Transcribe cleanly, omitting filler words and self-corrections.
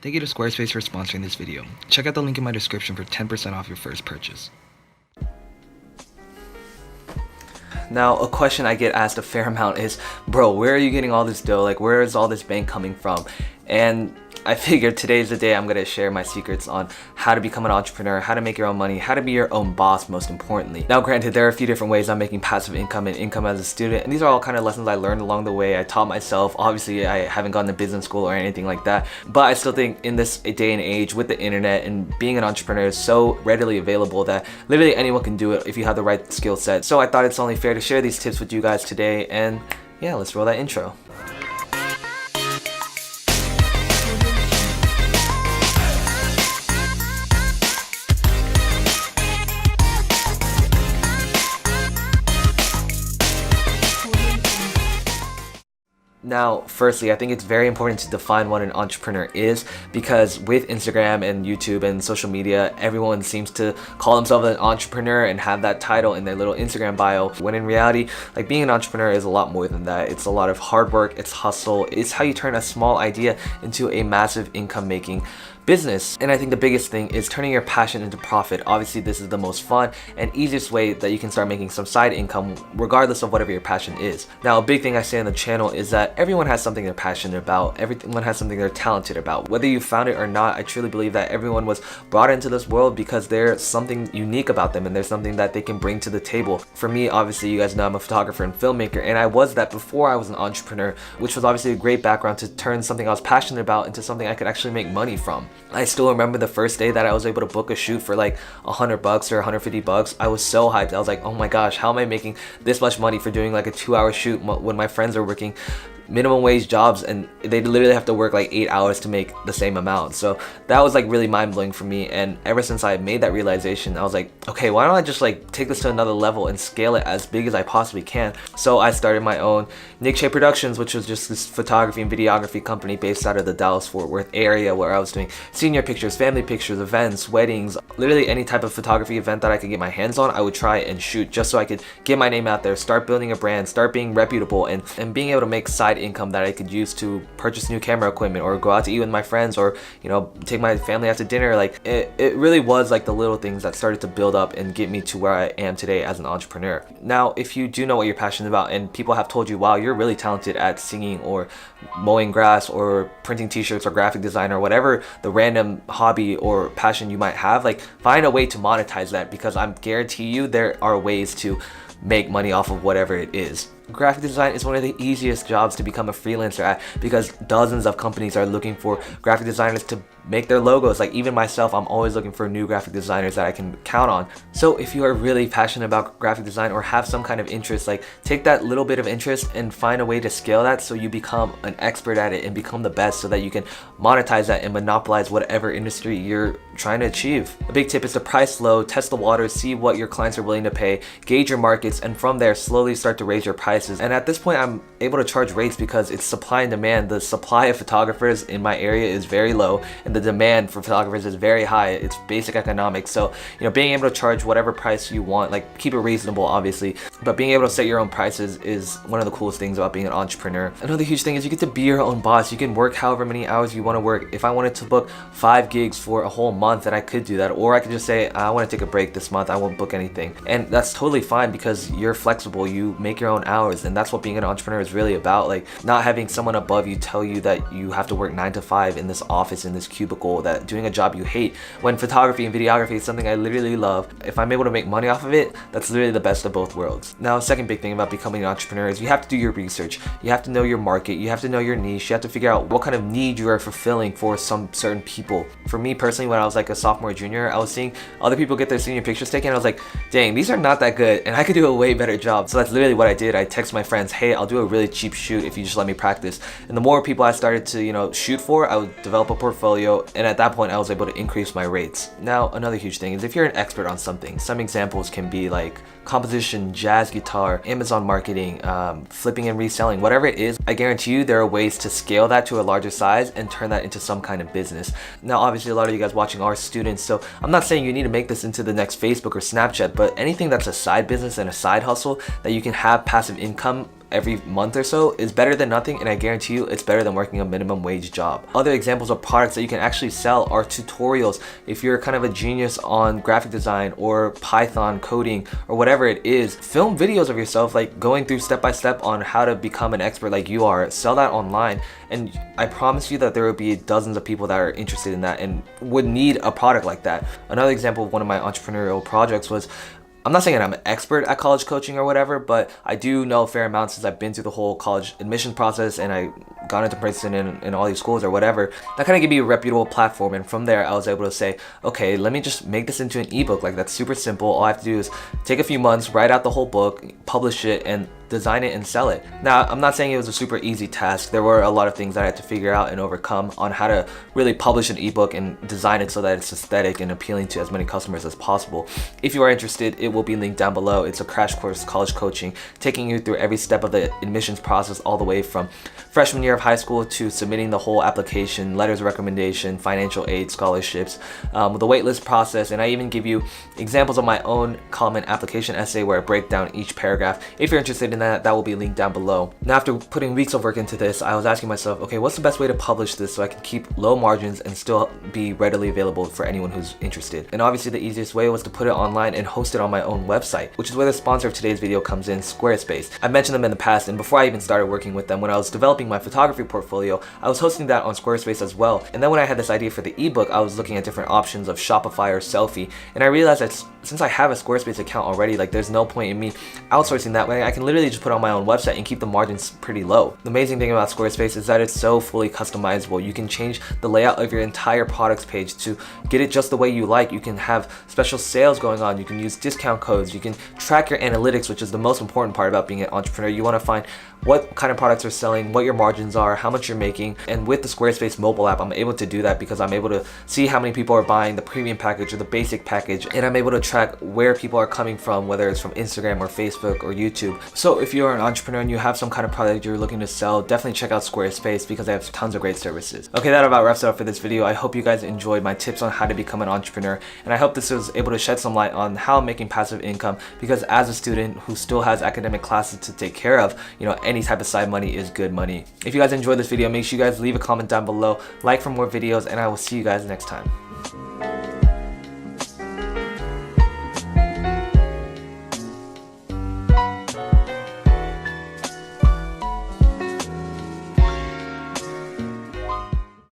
Thank you to Squarespace for sponsoring this video. Check out the link in my description for 10% off your first purchase. Now, a question I get asked a fair amount is, bro, where are you getting all this dough? Like, where is all this bank coming from? And I figured today's the day I'm gonna share my secrets on how to become an entrepreneur, how to make your own money, how to be your own boss, most importantly. Now, granted, there are a few different ways I'm making passive income and income as a student, and these are all kind of lessons I learned along the way. I taught myself. Obviously, I haven't gone to business school or anything like that, but I still think in this day and age with the internet and being an entrepreneur is so readily available that literally anyone can do it if you have the right skill set. So I thought it's only fair to share these tips with you guys today, and yeah, let's roll that intro. Now, firstly, I think it's very important to define what an entrepreneur is, because with Instagram and YouTube and social media, everyone seems to call themselves an entrepreneur and have that title in their little Instagram bio, when in reality, like, being an entrepreneur is a lot more than that. It's a lot of hard work, it's hustle, it's how you turn a small idea into a massive income making business. And I think the biggest thing is turning your passion into profit. Obviously, this is the most fun and easiest way that you can start making some side income regardless of whatever your passion is. Now, a big thing I say on the channel is that everyone has something they're passionate about. Everyone has something they're talented about. Whether you found it or not, I truly believe that everyone was brought into this world because there's something unique about them and there's something that they can bring to the table. For me, obviously, you guys know I'm a photographer and filmmaker, and I was that before I was an entrepreneur, which was obviously a great background to turn something I was passionate about into something I could actually make money from. I still remember the first day that I was able to book a shoot for like $100 or $150. I was so hyped. I was like, oh my gosh, how am I making this much money for doing like a 2-hour shoot when my friends are working minimum wage jobs and they literally have to work like 8 hours to make the same amount. So that was like really mind-blowing for me, and ever since I made that realization, I was like, okay, why don't I just like take this to another level and scale it as big as I possibly can. So I started my own Nick Productions, which was just this photography and videography company based out of the Dallas-Fort Worth area, where I was doing senior pictures, family pictures, events, weddings, literally any type of photography event that I could get my hands on, I would try and shoot just so I could get my name out there, start building a brand, start being reputable, and being able to make side income that I could use to purchase new camera equipment or go out to eat with my friends, or, you know, take my family out to dinner. Like, it really was like the little things that started to build up and get me to where I am today as an entrepreneur. Now, if you do know what you're passionate about and people have told you, wow, you're really talented at singing or mowing grass or printing t-shirts or graphic design or whatever the random hobby or passion you might have, like, find a way to monetize that, because I'm guarantee you there are ways to make money off of whatever it is. Graphic design is one of the easiest jobs to become a freelancer at, because dozens of companies are looking for graphic designers to make their logos. Like, even myself, I'm always looking for new graphic designers that I can count on. So if you are really passionate about graphic design or have some kind of interest, like, take that little bit of interest and find a way to scale that so you become an expert at it and become the best, so that you can monetize that and monopolize whatever industry you're trying to achieve. A big tip is to price low, test the waters, see what your clients are willing to pay, gauge your markets, and from there slowly start to raise your prices. And at this point, I'm able to charge rates because it's supply and demand. The supply of photographers in my area is very low and the demand for photographers is very high. It's basic economics. So, you know, being able to charge whatever price you want, like, keep it reasonable obviously, but being able to set your own prices is one of the coolest things about being an entrepreneur. Another huge thing is you get to be your own boss. You can work however many hours you want to work. If I wanted to book 5 gigs for a whole month, then I could do that, or I could just say, I want to take a break this month, I won't book anything. And that's totally fine because you're flexible, you make your own hours, and that's what being an entrepreneur is really about. Like, not having someone above you tell you that you have to work 9 to 5 in this office, in this cubicle, that doing a job you hate, when photography and videography is something I literally love. If I'm able to make money off of it, that's literally the best of both worlds. Now, a second big thing about becoming an entrepreneur is you have to do your research. You have to know your market, you have to know your niche, you have to figure out what kind of need you are fulfilling for some certain people. For me personally, when I was like a sophomore, junior, I was seeing other people get their senior pictures taken, and I was like, dang, these are not that good and I could do a way better job. So that's literally what I did. I text my friends, hey, I'll do a really cheap shoot if you just let me practice. And the more people I started to, you know, shoot for, I would develop a portfolio, and at that point I was able to increase my rates. Now, another huge thing is if you're an expert on something, some examples can be like composition, jazz guitar, Amazon marketing, flipping and reselling, whatever it is, I guarantee you there are ways to scale that to a larger size and turn that into some kind of business. Now, obviously a lot of you guys watching are students, so I'm not saying you need to make this into the next Facebook or Snapchat, but anything that's a side business and a side hustle that you can have passive income every month or so is better than nothing, and I guarantee you it's better than working a minimum wage job. Other examples of products that you can actually sell are tutorials. If you're kind of a genius on graphic design or Python coding or whatever it is, film videos of yourself like going through step by step on how to become an expert like you are, sell that online, and I promise you that there will be dozens of people that are interested in that and would need a product like that. Another example of one of my entrepreneurial projects was, I'm not saying that I'm an expert at college coaching or whatever, but I do know a fair amount since I've been through the whole college admission process and I got into Princeton and all these schools or whatever. That kind of gave me a reputable platform, and from there I was able to say, okay, let me just make this into an ebook. Like, that's super simple. All I have to do is take a few months, write out the whole book, publish it, and design it and sell it. Now, I'm not saying it was a super easy task. There were a lot of things that I had to figure out and overcome on how to really publish an ebook and design it so that it's aesthetic and appealing to as many customers as possible. If you are interested, it will be linked down below. It's a crash course college coaching, taking you through every step of the admissions process, all the way from freshman year of high school to submitting the whole application, letters of recommendation, financial aid, scholarships, with the waitlist process, and I even give you examples of my own common application essay where I break down each paragraph. If you're interested in that will be linked down below. Now, after putting weeks of work into this, I was asking myself, okay, what's the best way to publish this so I can keep low margins and still be readily available for anyone who's interested? And obviously the easiest way was to put it online and host it on my own website, which is where the sponsor of today's video comes in, Squarespace. I've mentioned them in the past, and before I even started working with them, when I was developing my photography portfolio, I was hosting that on Squarespace as well. And then when I had this idea for the ebook, I was looking at different options of Shopify or Selfie, and I realized that since I have a Squarespace account already, like, there's no point in me outsourcing that way. I can literally just put on my own website and keep the margins pretty low. The amazing thing about Squarespace is that it's so fully customizable. You can change the layout of your entire products page to get it just the way you like. You can have special sales going on. You can use discount codes. You can track your analytics, which is the most important part about being an entrepreneur. You want to find what kind of products are selling, what your margins are, how much you're making. And with the Squarespace mobile app, I'm able to do that because I'm able to see how many people are buying the premium package or the basic package, and I'm able to track where people are coming from, whether it's from Instagram or Facebook or YouTube. So if you're an entrepreneur and you have some kind of product you're looking to sell, definitely check out Squarespace because they have tons of great services. Okay, that about wraps it up for this video. I hope you guys enjoyed my tips on how to become an entrepreneur, and I hope this was able to shed some light on how I'm making passive income, because as a student who still has academic classes to take care of, you know, any type of side money is good money. If you guys enjoyed this video, make sure you guys leave a comment down below, like for more videos, and I will see you guys next time.